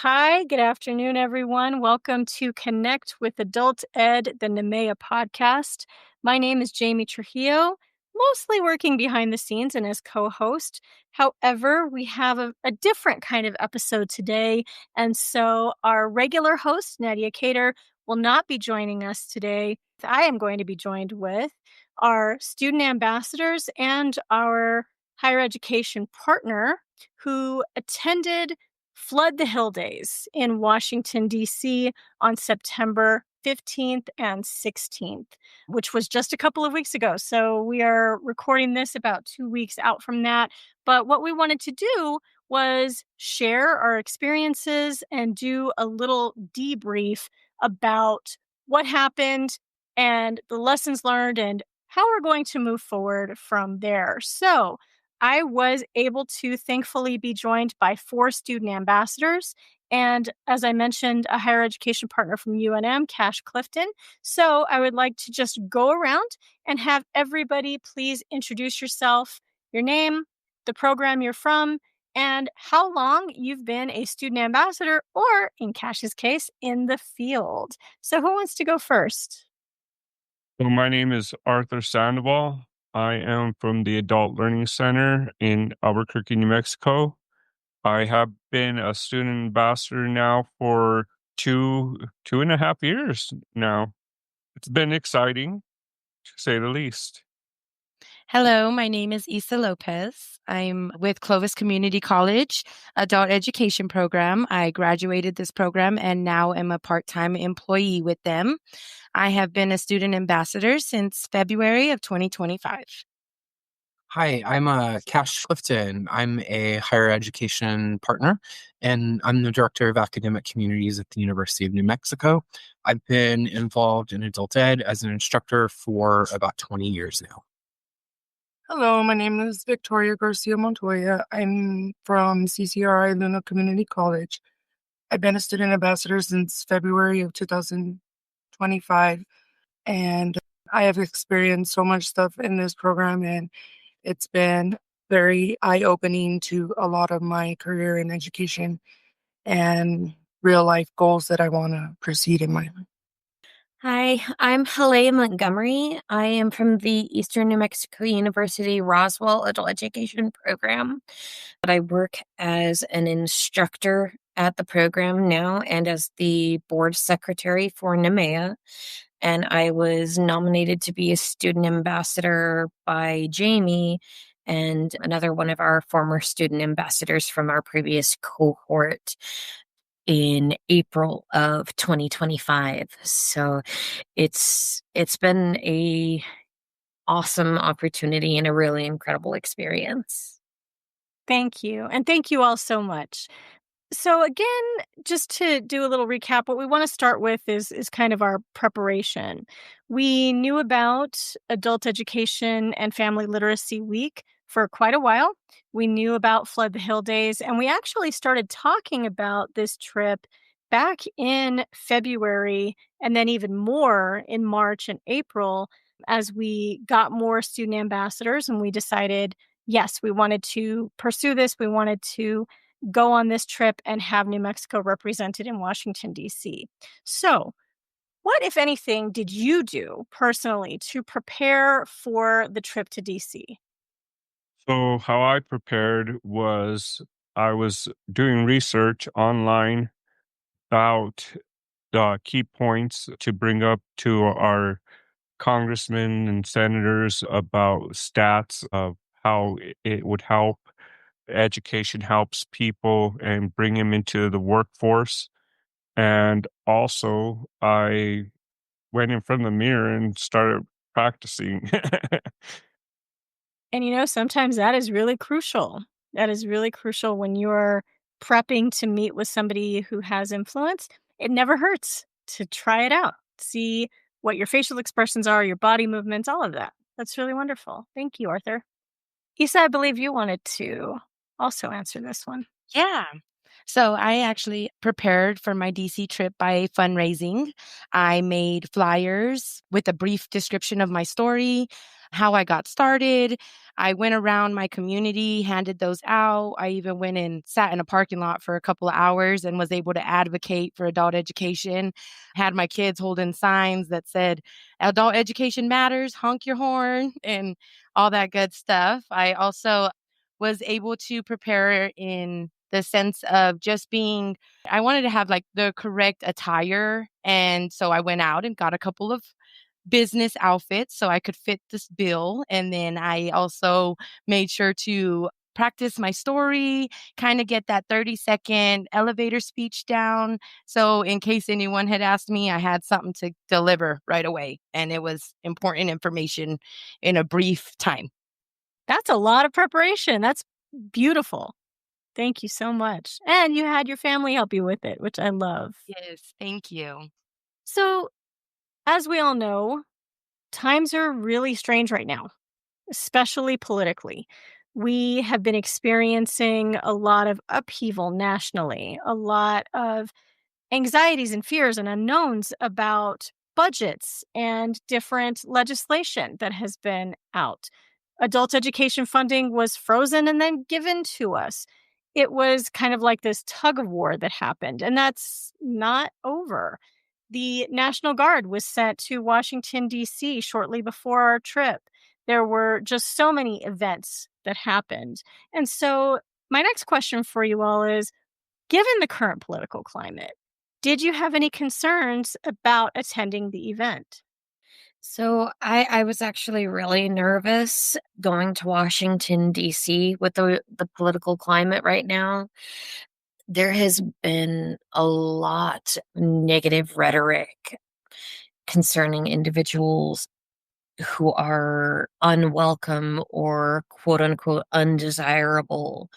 Hi, good afternoon, everyone. Welcome to Connect with Adult Ed, the NMEA podcast. My name is Jamie Trujillo, mostly working behind the scenes and as co-host. However, we have a different kind of episode today, and so our regular host, Nadia Cater, will not be joining us today. I am going to be joined with our student ambassadors and our higher education partner who attended Flood the Hill Days in Washington, D.C. on September 15th and 16th, which was just a couple of weeks ago. So we are recording this about 2 weeks out from that. But what we wanted to do was share our experiences and do a little debrief about what happened and the lessons learned and how we're going to move forward from there. So I was able to thankfully be joined by 4 student ambassadors and, as I mentioned, a higher education partner from UNM, Cash Clifton. So I would like to just go around and have everybody please introduce yourself, your name, the program you're from, and how long you've been a student ambassador or, in Cash's case, in the field. So who wants to go first? So my name is Arthur Sandoval. I am from the Adult Learning Center in Albuquerque, New Mexico. I have been a student ambassador now for two and a half years now. It's been exciting, to say the least. Hello, my name is Eisa Lopez. I'm with Clovis Community College Adult Education Program. I graduated this program and now am a part-time employee with them. I have been a student ambassador since February of 2025. Hi, I'm Cash Clifton. I'm a higher education partner, and I'm the Director of Academic Communities at the University of New Mexico. I've been involved in adult ed as an instructor for about 20 years now. Hello, my name is Victoria Garcia Montoya. I'm from CCRI Luna Community College. I've been a student ambassador since February of 2025, and I have experienced so much stuff in this program, and it's been very eye-opening to a lot of my career in education and real-life goals that I want to proceed in my life. Hi, I'm Hallet Montgomery. I am from the Eastern New Mexico University Roswell Adult Education Program. But I work as an instructor at the program now and as the board secretary for NMEA. And I was nominated to be a student ambassador by Jamie and another one of our former student ambassadors from our previous cohort in April of 2025. So it's been a awesome opportunity and a really incredible experience. Thank you. And thank you all so much. So again, just to do a little recap, what we want to start with is kind of our preparation. We knew about Adult Education and Family Literacy Week for quite a while. We knew about Flood the Hill Days, and we actually started talking about this trip back in February and then even more in March and April as we got more student ambassadors and we decided, yes, we wanted to pursue this. We wanted to go on this trip and have New Mexico represented in Washington, D.C. So, what, if anything, did you do personally to prepare for the trip to D.C.? So how I prepared was I was doing research online about the key points to bring up to our congressmen and senators about stats of how it would help. Education helps people and bring them into the workforce. And also, I went in front of the mirror and started practicing. And sometimes that is really crucial. That is really crucial when you're prepping to meet with somebody who has influence. It never hurts to try it out, see what your facial expressions are, your body movements, all of that. That's really wonderful. Thank you, Arthur. Isa, I believe you wanted to also answer this one. Yeah. So I actually prepared for my DC trip by fundraising. I made flyers with a brief description of my story. how I got started. I went around my community, handed those out. I even went and sat in a parking lot for a couple of hours and was able to advocate for adult education. Had my kids holding signs that said, "Adult education matters, honk your horn," and all that good stuff. I also was able to prepare in the sense of just being, I wanted to have like the correct attire. And so I went out and got a couple of business outfits so I could fit this bill. And then I also made sure to practice my story, kind of get that 30-second elevator speech down. So in case anyone had asked me, I had something to deliver right away. And it was important information in a brief time. That's a lot of preparation. That's beautiful. Thank you so much. And you had your family help you with it, which I love. Yes, thank you. So, as we all know, times are really strange right now, especially politically. We have been experiencing a lot of upheaval nationally, a lot of anxieties and fears and unknowns about budgets and different legislation that has been out. Adult education funding was frozen and then given to us. It was kind of like this tug of war that happened, and that's not over. The National Guard was sent to Washington, D.C. shortly before our trip. There were just so many events that happened. And so, my next question for you all is, given the current political climate, did you have any concerns about attending the event? So I was actually really nervous going to Washington, D.C. with the political climate right now. There has been a lot of negative rhetoric concerning individuals who are unwelcome or quote unquote undesirable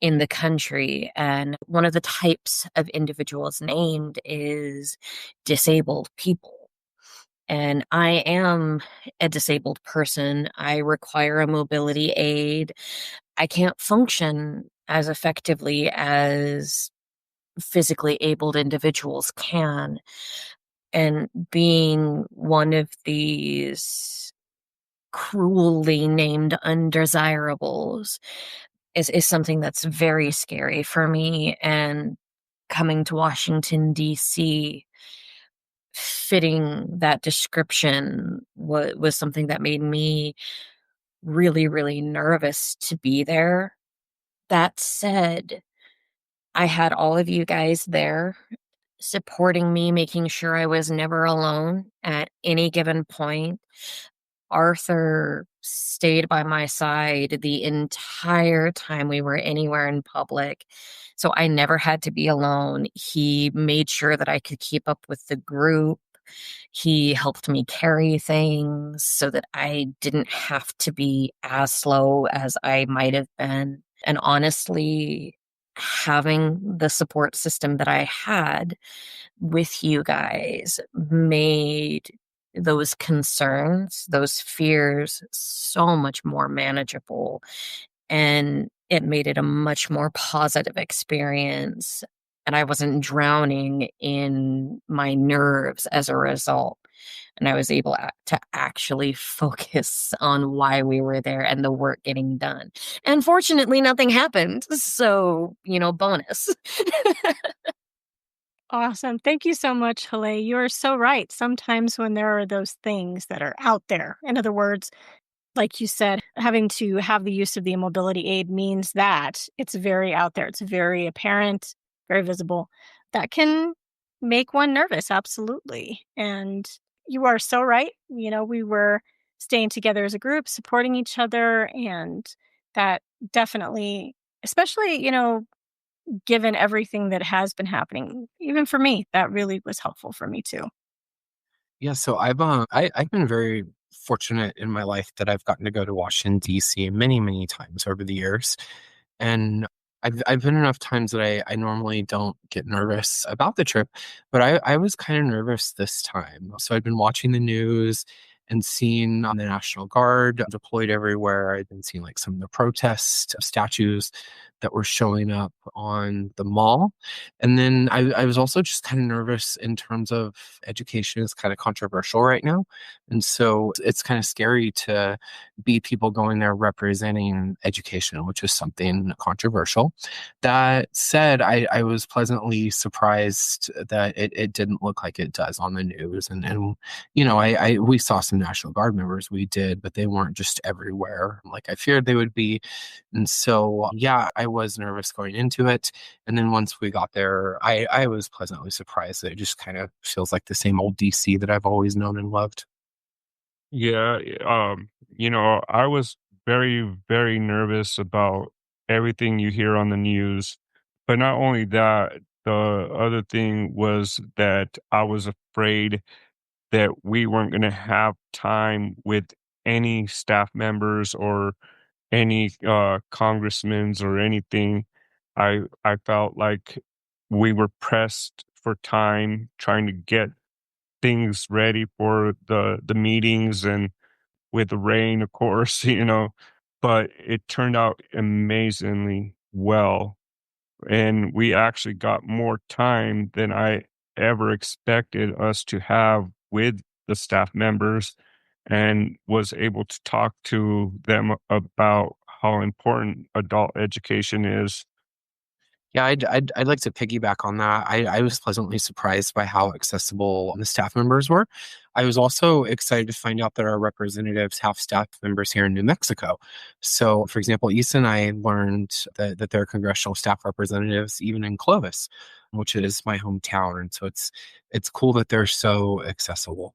in the country. And one of the types of individuals named is disabled people. And I am a disabled person. I require a mobility aid. I can't function as effectively as physically abled individuals can. And being one of these cruelly named undesirables is something that's very scary for me. And coming to Washington, D.C., fitting that description was something that made me really, really nervous to be there. That said, I had all of you guys there supporting me, making sure I was never alone at any given point. Arthur stayed by my side the entire time we were anywhere in public. So I never had to be alone. He made sure that I could keep up with the group. He helped me carry things so that I didn't have to be as slow as I might have been. And honestly, having the support system that I had with you guys made those concerns, those fears so much more manageable. And it made it a much more positive experience. And I wasn't drowning in my nerves as a result. And I was able to actually focus on why we were there and the work getting done. And fortunately, nothing happened. So, bonus. Awesome. Thank you so much, Hallet. You're so right. Sometimes when there are those things that are out there, in other words, like you said, having to have the use of the mobility aid means that it's very out there. It's very apparent, very visible. That can make one nervous, absolutely. And you are so right. We were staying together as a group, supporting each other, and that definitely, especially, given everything that has been happening, even for me, that really was helpful for me too. Yeah, so I've been very fortunate in my life that I've gotten to go to Washington D.C. many, many times over the years, and I've been enough times that I normally don't get nervous about the trip, but I was kind of nervous this time. So I'd been watching the news, and seeing the National Guard deployed everywhere. I'd been seeing like some of the protest statues that were showing up on the mall. And then I was also just kind of nervous in terms of education is kind of controversial right now. And so it's kind of scary to be people going there representing education, which is something controversial. That said, I was pleasantly surprised that it didn't look like it does on the news. And you know, we saw some National Guard members, we did, but they weren't just everywhere like I feared they would be. And so, yeah, I was nervous going into it. And then once we got there, I was pleasantly surprised that it just kind of feels like the same old DC that I've always known and loved. Yeah, I was very, very nervous about everything you hear on the news. But not only that, the other thing was that I was afraid that we weren't going to have time with any staff members or any congressmen or anything. I felt like we were pressed for time trying to get things ready for the meetings and with the rain, of course, but it turned out amazingly well. And we actually got more time than I ever expected us to have with the staff members and was able to talk to them about how important adult education is. Yeah, I'd like to piggyback on that. I was pleasantly surprised by how accessible the staff members were. I was also excited to find out that our representatives have staff members here in New Mexico. So, for example, Issa and I learned that there are congressional staff representatives even in Clovis, which is my hometown. And so it's cool that they're so accessible.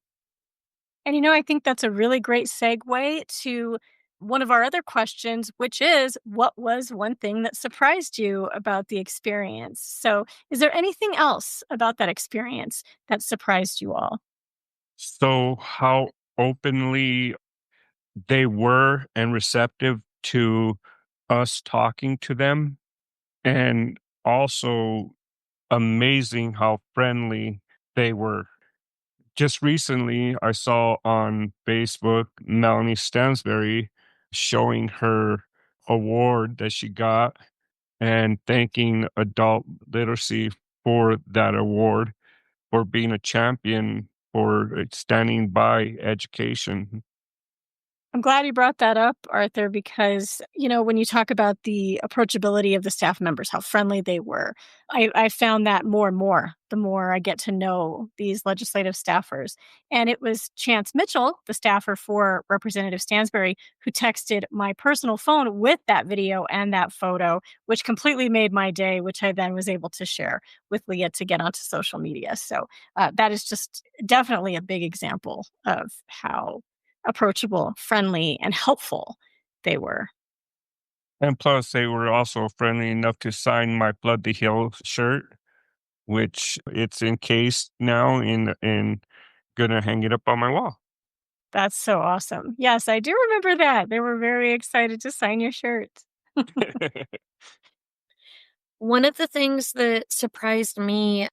And I think that's a really great segue to one of our other questions, which is what was one thing that surprised you about the experience? So, is there anything else about that experience that surprised you all? So, how openly they were and receptive to us talking to them, and also amazing how friendly they were. Just recently, I saw on Facebook Melanie Stansberry showing her award that she got and thanking adult literacy for that award, for being a champion, for standing by education. I'm glad you brought that up, Arthur, because, when you talk about the approachability of the staff members, how friendly they were, I found that more and more the more I get to know these legislative staffers. And it was Chance Mitchell, the staffer for Representative Stansbury, who texted my personal phone with that video and that photo, which completely made my day, which I then was able to share with Leah to get onto social media. So that is just definitely a big example of how approachable, friendly, and helpful they were. And plus, they were also friendly enough to sign my Blood the Hill shirt, which it's encased now in gonna hang it up on my wall. That's so awesome. Yes, I do remember that. They were very excited to sign your shirt. One of the things that surprised me,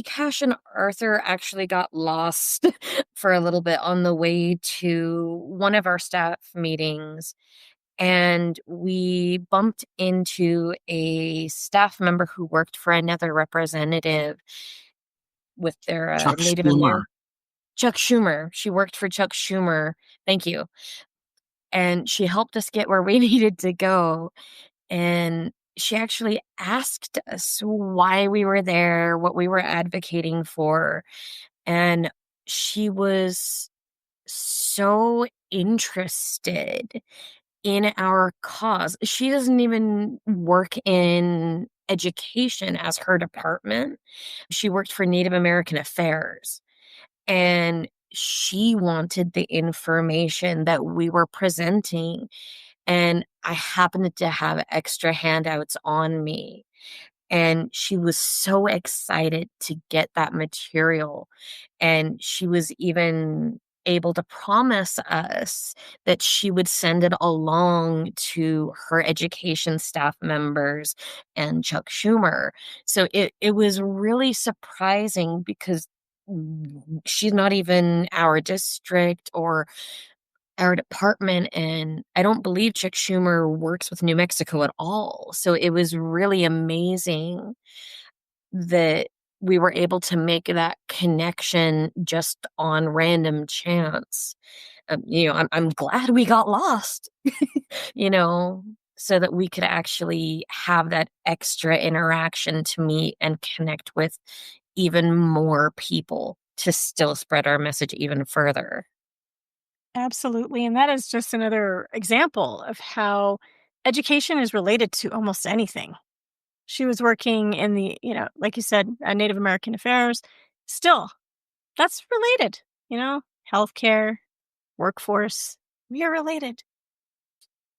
Cash, and Arthur actually got lost for a little bit on the way to one of our staff meetings. And we bumped into a staff member who worked for another representative with their Chuck Native Schumer. American. Chuck Schumer. She worked for Chuck Schumer. Thank you. And she helped us get where we needed to go. And she actually asked us why we were there, what we were advocating for. And she was so interested in our cause. She doesn't even work in education as her department. She worked for Native American Affairs. And she wanted the information that we were presenting. And I happened to have extra handouts on me. And she was so excited to get that material. And she was even able to promise us that she would send it along to her education staff members and Chuck Schumer. So it was really surprising because she's not even our district or our department, and I don't believe Chuck Schumer works with New Mexico at all. So it was really amazing that we were able to make that connection just on random chance. I'm glad we got lost, you know, so that we could actually have that extra interaction to meet and connect with even more people to still spread our message even further. Absolutely. And that is just another example of how education is related to almost anything. She was working in the, like you said, Native American affairs. Still, that's related, healthcare, workforce. We are related.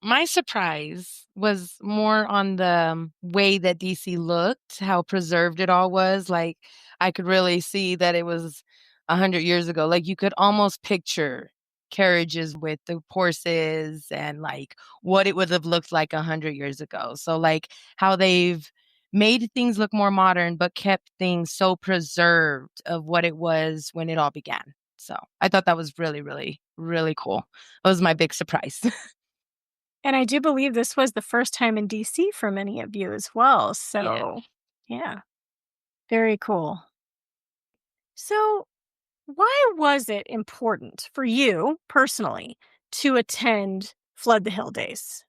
My surprise was more on the way that DC looked, how preserved it all was. Like, I could really see that it was 100 years ago. Like, you could almost picture carriages with the horses and like what it would have looked like 100 years ago. So, like, how they've made things look more modern, but kept things so preserved of what it was when it all began. So, I thought that was really, really, really cool. That was my big surprise. And I do believe this was the first time in DC for many of you as well. Yeah. So, yeah, very cool. So, why was it important for you personally to attend Flood the Hill Days?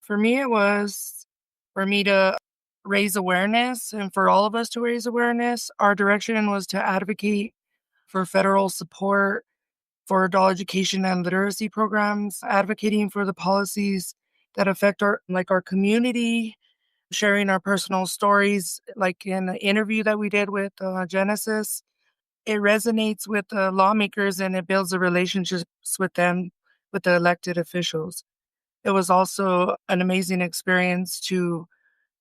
For me, it was for me to raise awareness and for all of us to raise awareness. Our direction was to advocate for federal support for adult education and literacy programs, advocating for the policies that affect our community, sharing our personal stories, like in the interview that we did with Genesis. It resonates with the lawmakers and it builds the relationships with them, with the elected officials. It was also an amazing experience to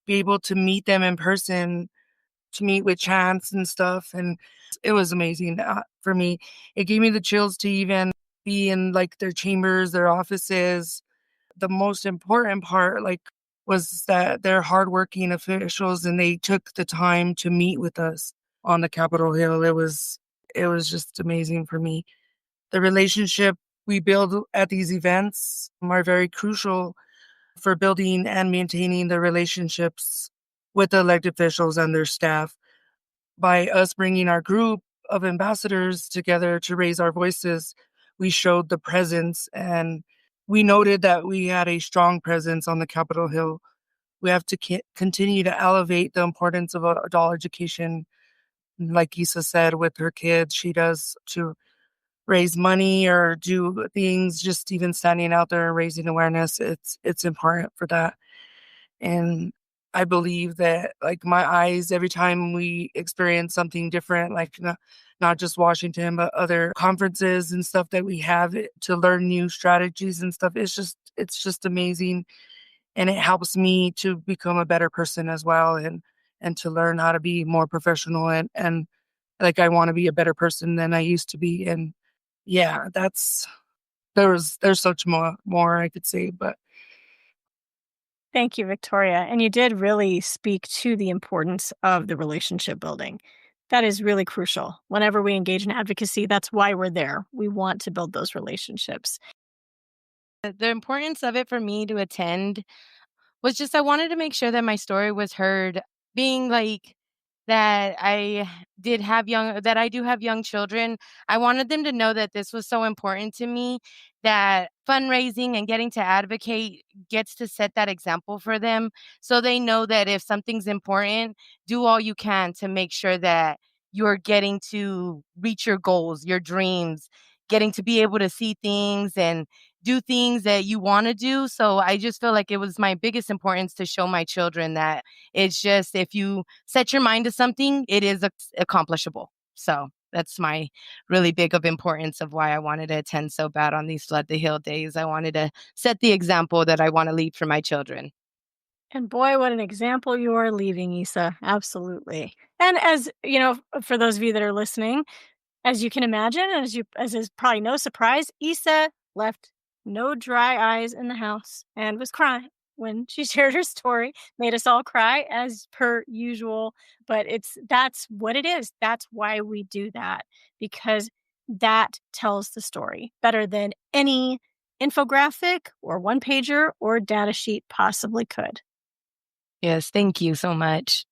be able to meet them in person, to meet with Chance and stuff. And it was amazing for me. It gave me the chills to even be in like their chambers, their offices. The most important part, like, was that they're hardworking officials and they took the time to meet with us on the Capitol Hill. It was just amazing for me. The relationship we build at these events are very crucial for building and maintaining the relationships with the elected officials and their staff. By us bringing our group of ambassadors together to raise our voices, we showed the presence and we noted that we had a strong presence on the Capitol Hill. We have to continue to elevate the importance of adult education. Like Isa said, with her kids, she does to raise money or do things, just even standing out there and raising awareness. It's important for that. And I believe that, like, my eyes, every time we experience something different, like not just Washington, but other conferences and stuff that we have to learn new strategies and stuff, it's just amazing. And it helps me to become a better person as well and to learn how to be more professional and like I want to be a better person than I used to be. And yeah, there's such more I could say, but Thank you, Victoria. And you did really speak to the importance of the relationship building. That is really crucial. Whenever we engage in advocacy, that's why we're there. We want to build those relationships. The importance of it for me to attend was just I wanted to make sure that my story was heard, being like that I do have young children. I wanted them to know that this was so important to me, that fundraising and getting to advocate gets to set that example for them, so they know that if something's important, do all you can to make sure that you're getting to reach your goals, your dreams, getting to be able to see things and do things that you want to do. So I just feel like it was my biggest importance to show my children that it's just, if you set your mind to something, it is accomplishable. So that's my really big of importance of why I wanted to attend so bad on these Flood the Hill days. I wanted to set the example that I want to leave for my children. And boy, what an example you are leaving, Isa. Absolutely. And as you know, for those of you that are listening, as you can imagine, as is probably no surprise, Isa left no dry eyes in the house and was crying. when she shared her story. Made us all cry as per usual, but that's what it is. That's why we do that, because that tells the story better than any infographic or one pager or data sheet possibly could. Yes, thank you so much.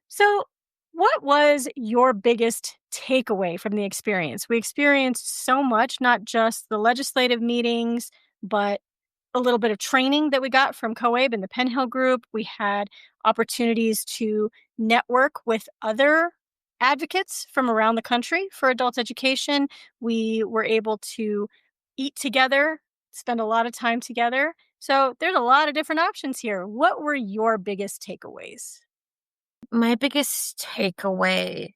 So, what was your biggest takeaway from the experience? We experienced so much, not just the legislative meetings, but a little bit of training that we got from COABE and the Penn Hill Group. We had opportunities to network with other advocates from around the country for adult education. We were able to eat together, spend a lot of time together. So there's a lot of different options here. What were your biggest takeaways? My biggest takeaway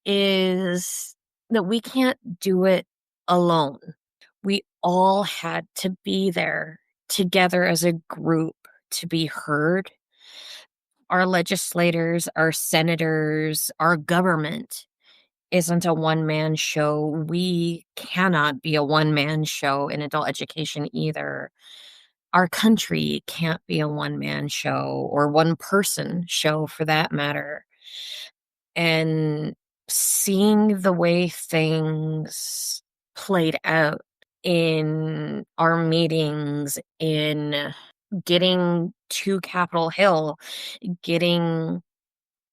is that we can't do it alone. We all had to be there together as a group to be heard. Our legislators, our senators, our government isn't a one-man show. We cannot be a one-man show in adult education either. Our country can't be a one-man show or one-person show for that matter. And seeing the way things played out in our meetings, in getting to Capitol Hill, getting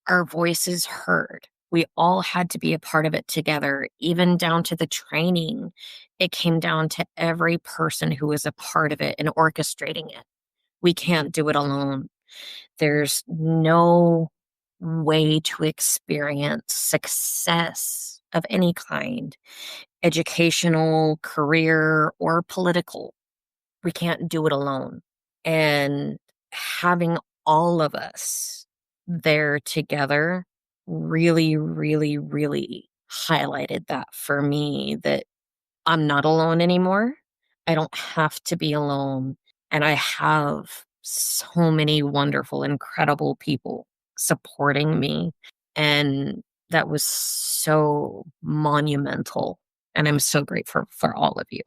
our voices heard. We all had to be a part of it together, even down to the training. It came down to every person who was a part of it and orchestrating it. We can't do it alone. There's no way to experience success of any kind, educational, career, or political. We can't do it alone. And having all of us there together really, really, really highlighted that for me, that I'm not alone anymore. I don't have to be alone. And I have so many wonderful, incredible people supporting me. And that was so monumental. And I'm so grateful for all of you.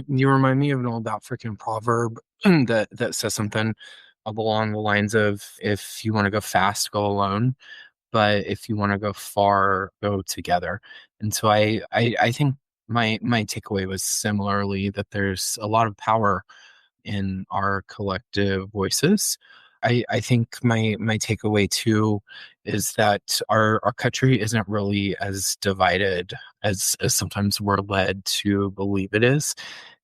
You remind me of an old African proverb that says something along the lines of, if you want to go fast, go alone, but if you want to go far, go together. And so I think my takeaway was similarly that there's a lot of power in our collective voices. I think my takeaway too is that our country isn't really as divided as sometimes we're led to believe it is.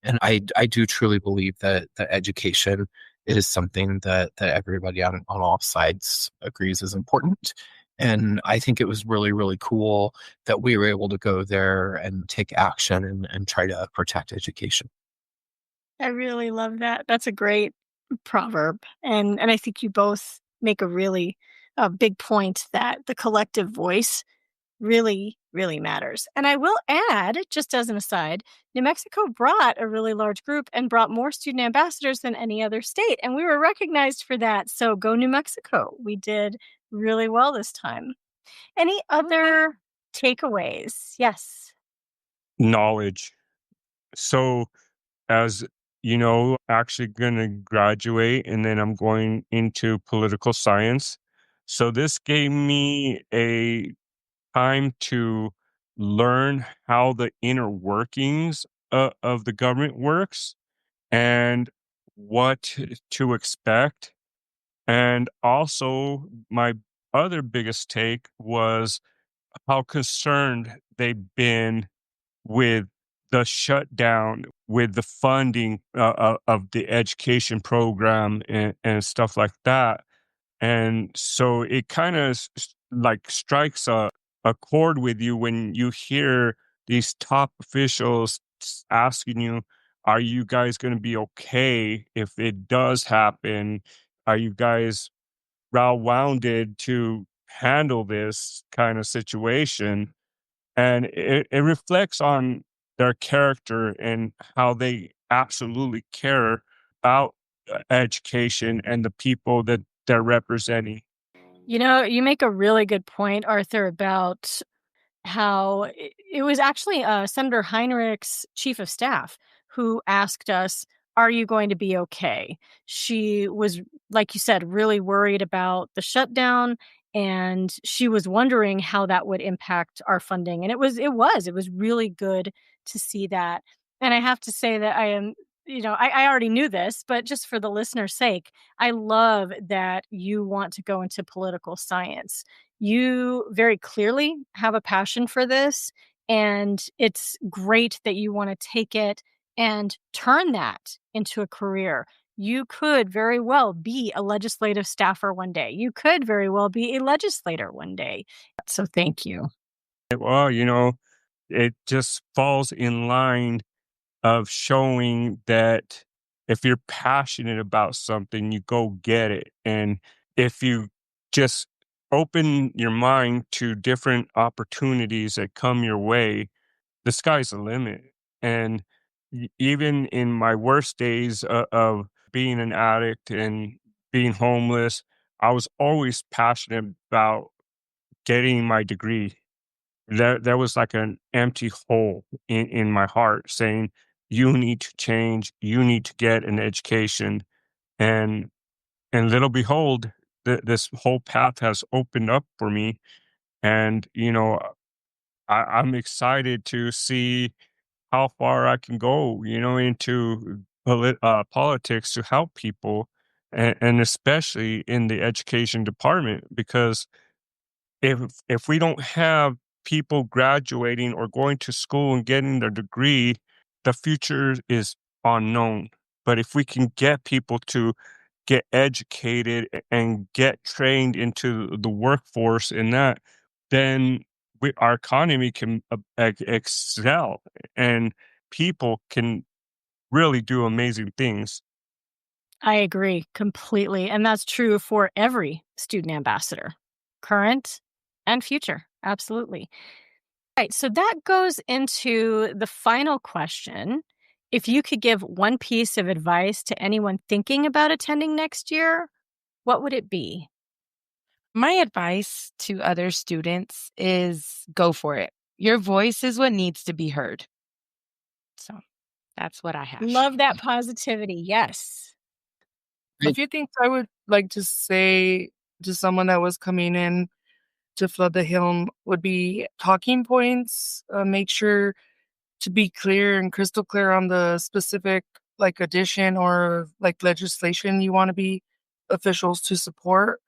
And I do truly believe that education is something that everybody on all sides agrees is important. And I think it was really, really cool that we were able to go there and take action and try to protect education. I really love that. That's a great proverb, and I think you both make a really big point that the collective voice really, really matters. And I will add, just as an aside, New Mexico brought a really large group and brought more student ambassadors than any other state, and we were recognized for that. So go New Mexico. We did really well this time. Any other takeaways? Yes. Knowledge. So, as actually going to graduate and then I'm going into political science. So, this gave me a time to learn how the inner workings of the government works and what to expect. And also, my other biggest take was how concerned they've been with the shutdown, with the funding of the education program and stuff like that. And so it kind of like strikes a chord with you when you hear these top officials asking you, are you guys going to be okay if it does happen? Are you guys well-rounded to handle this kind of situation? And it reflects on their character and how they absolutely care about education and the people that they're representing. You know, you make a really good point, Arthur, about how it was actually Senator Heinrich's chief of staff who asked us, are you going to be okay? She was, like you said, really worried about the shutdown, and she was wondering how that would impact our funding. And it was really good to see that. And I have to say that I am, I already knew this, but just for the listener's sake, I love that you want to go into political science. You very clearly have a passion for this, and it's great that you want to take it and turn that into a career. You could very well be a legislative staffer one day. You could very well be a legislator one day. So thank you. Well, it just falls in line of showing that if you're passionate about something, you go get it. And if you just open your mind to different opportunities that come your way, the sky's the limit. And even in my worst days of being an addict and being homeless, I was always passionate about getting my degree. There was like an empty hole in my heart saying, you need to change, you need to get an education. And little behold, this whole path has opened up for me. And, I'm excited to see how far I can go, into politics to help people, and especially in the education department, because if we don't have people graduating or going to school and getting their degree, the future is unknown. But if we can get people to get educated and get trained into the workforce in that, then our economy can excel, and people can really do amazing things. I agree completely. And that's true for every student ambassador, current and future. Absolutely. Right. So that goes into the final question. If you could give one piece of advice to anyone thinking about attending next year, what would it be? My advice to other students is go for it. Your voice is what needs to be heard. So that's what I have. Love that positivity. Yes. A few things I would like to say to someone that was coming in to flood the hill would be talking points. Make sure to be clear and crystal clear on the specific addition or legislation you want to be officials to support.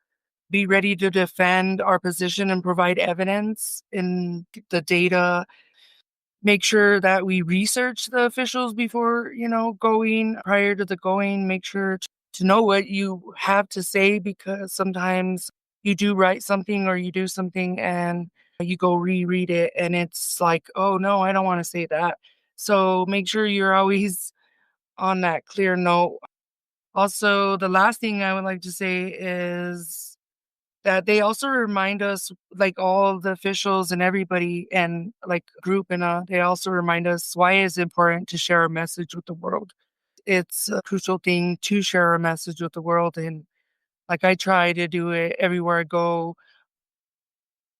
Be ready to defend our position and provide evidence in the data. Make sure that we research the officials before, going, prior to the going. Make sure to know what you have to say, because sometimes you do write something or you do something and you go reread it and it's like, oh no, I don't want to say that. So make sure you're always on that clear note. Also, the last thing I would like to say is that they also remind us, all the officials and everybody and group, and they also remind us why it's important to share a message with the world. It's a crucial thing to share a message with the world, and I try to do it everywhere I go.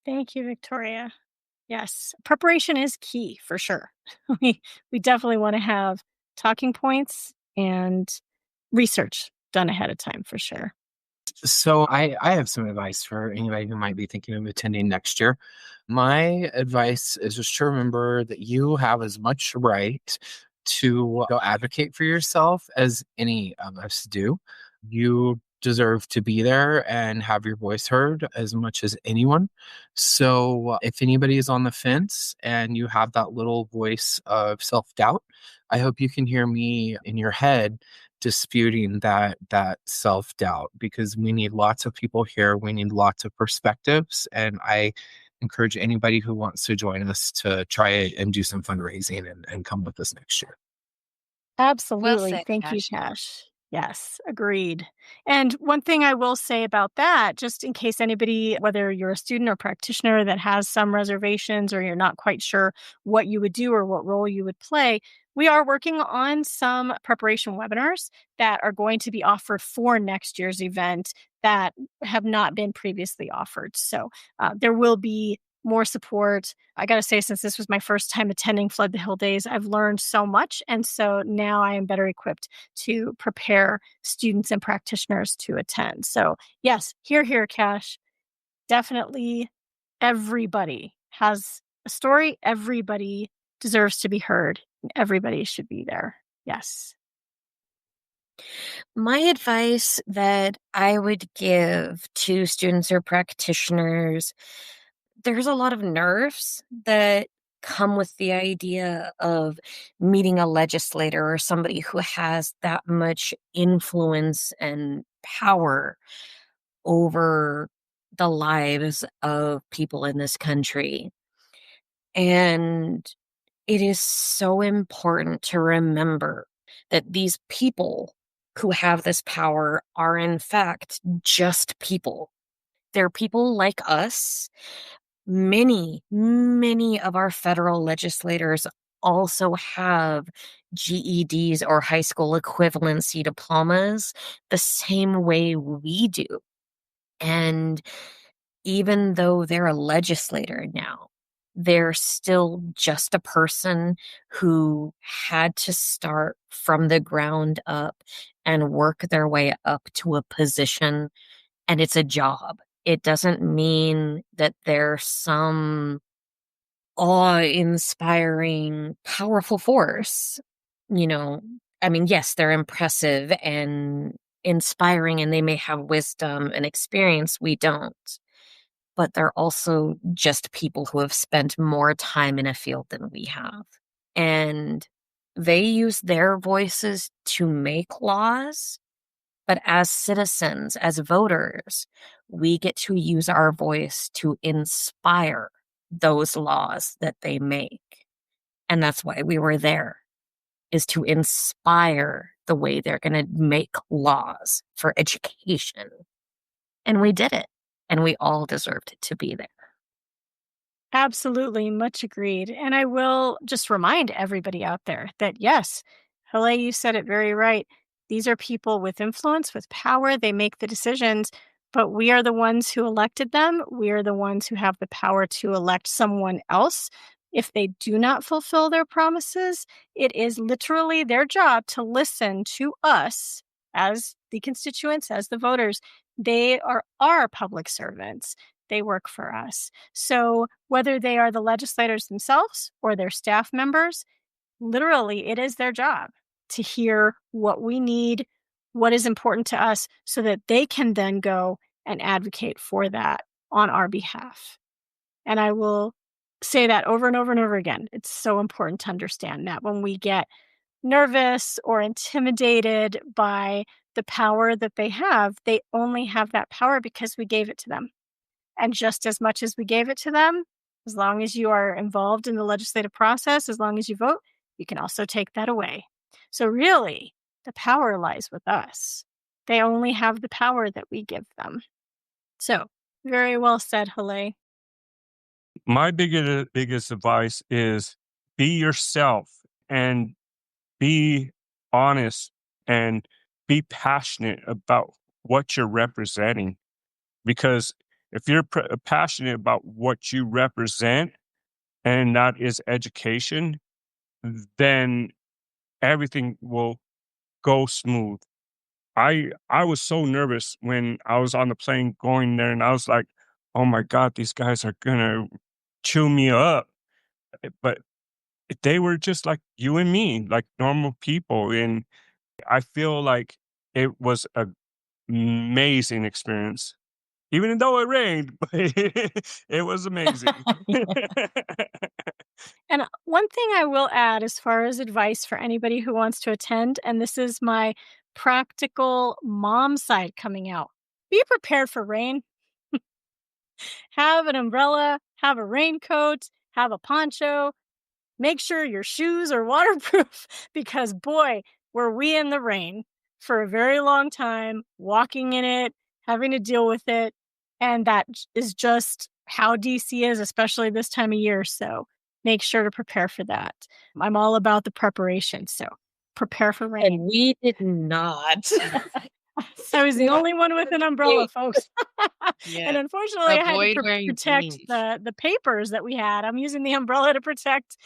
Thank you, Victoria. Yes, preparation is key for sure. We definitely want to have talking points and research done ahead of time for sure. So I have some advice for anybody who might be thinking of attending next year. My advice is just to remember that you have as much right to go advocate for yourself as any of us do. You deserve to be there and have your voice heard as much as anyone. So if anybody is on the fence and you have that little voice of self-doubt, I hope you can hear me in your head disputing that self-doubt, because we need lots of people here. We need lots of perspectives, and I encourage anybody who wants to join us to try it and do some fundraising and come with us next year. Absolutely. Well said, Thank you, Cash. Cash. Yes, agreed. And one thing I will say about that, just in case anybody, whether you're a student or practitioner that has some reservations or you're not quite sure what you would do or what role you would play, we are working on some preparation webinars that are going to be offered for next year's event that have not been previously offered. So there will be more support. I got to say, since this was my first time attending Flood the Hill Days, I've learned so much. And so now I am better equipped to prepare students and practitioners to attend. So yes, here, Cash. Definitely everybody has a story. Everybody deserves to be heard. And everybody should be there. Yes. My advice that I would give to students or practitioners, there's a lot of nerves that come with the idea of meeting a legislator or somebody who has that much influence and power over the lives of people in this country. And it is so important to remember that these people who have this power are, in fact, just people. They're people like us. Many, many of our federal legislators also have GEDs or high school equivalency diplomas the same way we do. And even though they're a legislator now, they're still just a person who had to start from the ground up and work their way up to a position, and it's a job. It doesn't mean that they're some awe-inspiring, powerful force. I mean, yes, they're impressive and inspiring, and they may have wisdom and experience we don't. But they're also just people who have spent more time in a field than we have. And they use their voices to make laws. But as citizens, as voters, we get to use our voice to inspire those laws that they make. And that's why we were there, is to inspire the way they're going to make laws for education. And we did it. And we all deserved to be there. Absolutely. Much agreed. And I will just remind everybody out there that, yes, Hallet, you said it very right. These are people with influence, with power. They make the decisions, but we are the ones who elected them. We are the ones who have the power to elect someone else. If they do not fulfill their promises, it is literally their job to listen to us as the constituents, as the voters. They are our public servants. They work for us. So whether they are the legislators themselves or their staff members, literally it is their job to hear what we need, what is important to us, so that they can then go and advocate for that on our behalf. And I will say that over and over and over again. It's so important to understand that when we get nervous or intimidated by the power that they only have that power because we gave it to them. And just as much as we gave it to them, as long as you are involved in the legislative process, as long as you vote, you can also take that away. So really, the power lies with us. They only have the power that we give them. So, very well said, Hallet. My biggest advice is be yourself and be honest and be passionate about what you're representing. Because if you're passionate about what you represent, and that is education, then everything will go smooth. I was so nervous when I was on the plane going there, and I was like, oh my God, these guys are gonna chew me up. But they were just like you and me, like normal people. And I feel like it was an amazing experience. Even though it rained, but it was amazing. And one thing I will add as far as advice for anybody who wants to attend, and this is my practical mom side coming out. Be prepared for rain. Have an umbrella, have a raincoat, have a poncho. Make sure your shoes are waterproof because, boy, were we in the rain for a very long time, walking in it, having to deal with it. And that is just how DC is, especially this time of year. So make sure to prepare for that. I'm all about the preparation. So prepare for rain. And we did not. I was the only one with an umbrella, folks. Yeah. And unfortunately, I had to Avoid wearing protect jeans. the papers that we had. I'm using the umbrella to protect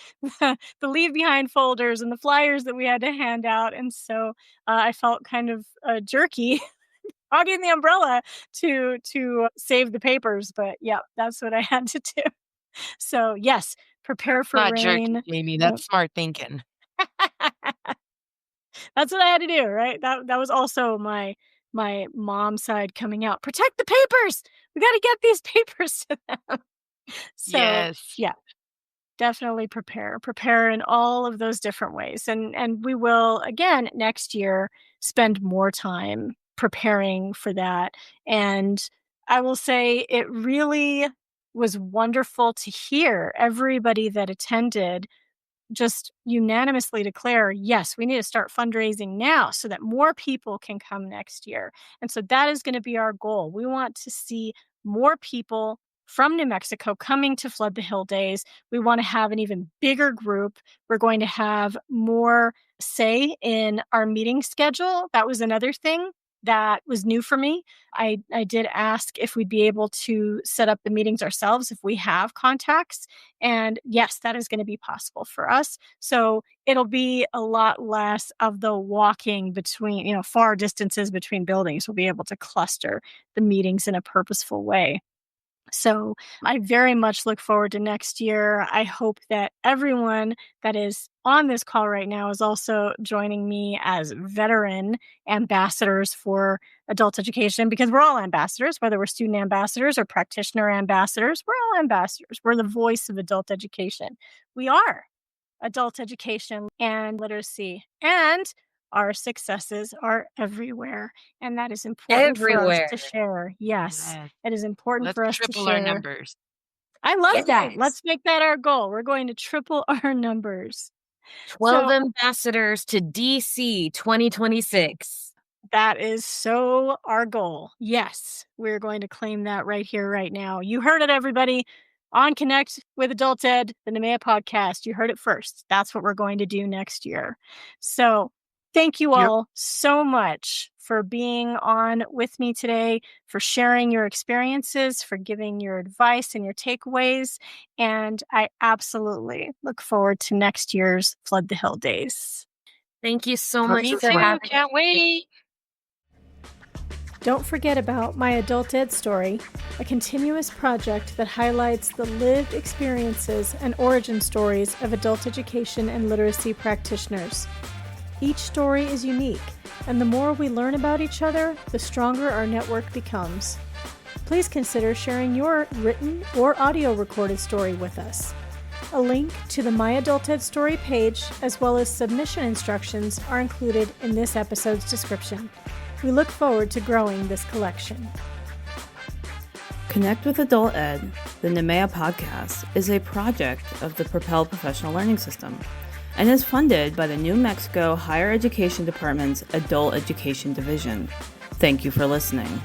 the leave behind folders and the flyers that we had to hand out. And so I felt kind of jerky hogging the umbrella to save the papers. But yeah, that's what I had to do. So yes, prepare for Not jerky, rain. Jamie. Yep. That's smart thinking. That's what I had to do, right? That was also my mom's side coming out. Protect the papers. We got to get these papers to them. So Yes. yeah, definitely prepare in all of those different ways, and we will again next year spend more time preparing for that. And I will say it really was wonderful to hear everybody that attended just unanimously declare, yes, we need to start fundraising now so that more people can come next year. And so that is going to be our goal. We want to see more people from New Mexico coming to Flood the Hill Days. We want to have an even bigger group. We're going to have more say in our meeting schedule. That was another thing that was new for me. I did ask if we'd be able to set up the meetings ourselves if we have contacts. And yes, that is going to be possible for us. So it'll be a lot less of the walking between, far distances between buildings. We'll be able to cluster the meetings in a purposeful way. So I very much look forward to next year. I hope that everyone that is on this call right now is also joining me as veteran ambassadors for adult education, because we're all ambassadors, whether we're student ambassadors or practitioner ambassadors. We're all ambassadors. We're the voice of adult education. We are adult education and literacy, and our successes are everywhere. And that is important for us Everywhere. to share. Yes, Yes. it is important Let's for us to triple our share. numbers. I love that. Yes. Let's make that our goal. We're going to triple our numbers. 12 So ambassadors to DC 2026. that is so our goal. Yes, we're going to claim that right here, right now. You heard it, everybody. On Connect with Adult Ed, the NMEA podcast. You heard it first. That's what we're going to do next year. So thank you all so much for being on with me today, for sharing your experiences, for giving your advice and your takeaways. And I absolutely look forward to next year's Flood the Hill Days. Thank you so much Me for too. having Can't wait. Don't forget about My Adult Ed Story, a continuous project that highlights the lived experiences and origin stories of adult education and literacy practitioners. Each story is unique, and the more we learn about each other, the stronger our network becomes. Please consider sharing your written or audio recorded story with us. A link to the My Adult Ed Story page, as well as submission instructions, are included in this episode's description. We look forward to growing this collection. Connect with Adult Ed, the NMEA podcast, is a project of the Propel Professional Learning System and is funded by the New Mexico Higher Education Department's Adult Education Division. Thank you for listening.